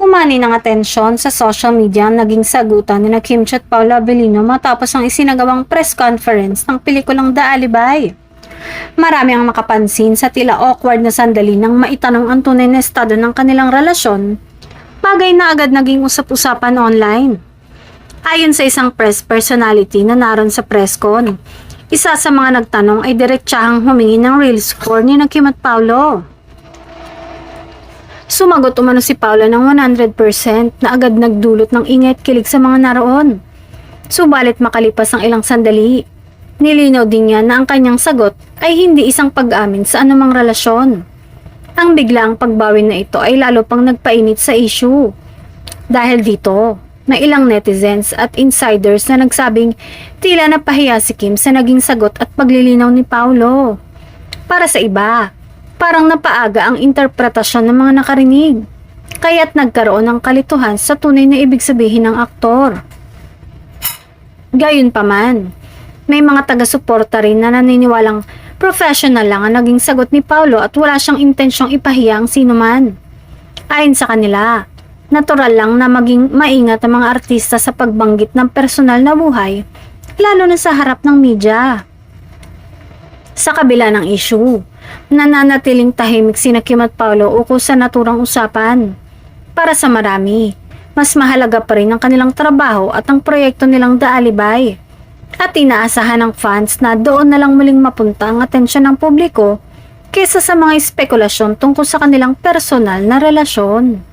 Umani ng atensyon sa social media ang naging sagutan ni Kim Chiat Paolo Avellino matapos ang isinagawang press conference ng pelikulang The Alibay. Marami ang nakapansin sa tila awkward na sandali nang maitanong ang tunay na estado ng kanilang relasyon, bagay na agad naging usap-usapan online. Ayon sa isang press personality na naroon sa press con, isa sa mga nagtanong ay diretsahang humingi ng real score ni Kim at Paolo. Sumagot umano si Paula ng 100% na agad nagdulot ng ingay at kilig sa mga naroon. Subalit makalipas ang ilang sandali, nilinaw din niya na ang kanyang sagot ay hindi isang pag-amin sa anumang relasyon. Ang biglaang pagbawi na ito ay lalo pang nagpainit sa issue. Dahil dito, may ilang netizens at insiders na nagsabing tila napahiya si Kim sa naging sagot at paglilinaw ni Paolo. Para sa iba, parang napaaga ang interpretasyon ng mga nakarinig, kaya't nagkaroon ng kalituhan sa tunay na ibig sabihin ng aktor. Gayunpaman, may mga taga-suporta rin na naniniwalang professional lang ang naging sagot ni Paolo at wala siyang intensyong ipahiya ang sinuman. Ayon sa kanila, natural lang na maging maingat ang mga artista sa pagbanggit ng personal na buhay, lalo na sa harap ng media. Sa kabila ng issue, nananatiling tahimik sina Kim at Paolo ukol sa naturang usapan. Para sa marami, mas mahalaga pa rin ang kanilang trabaho at ang proyekto nilang The Alibay. At inaasahan ng fans na doon na lang muling mapunta ang atensyon ng publiko kaysa sa mga espekulasyon tungkol sa kanilang personal na relasyon.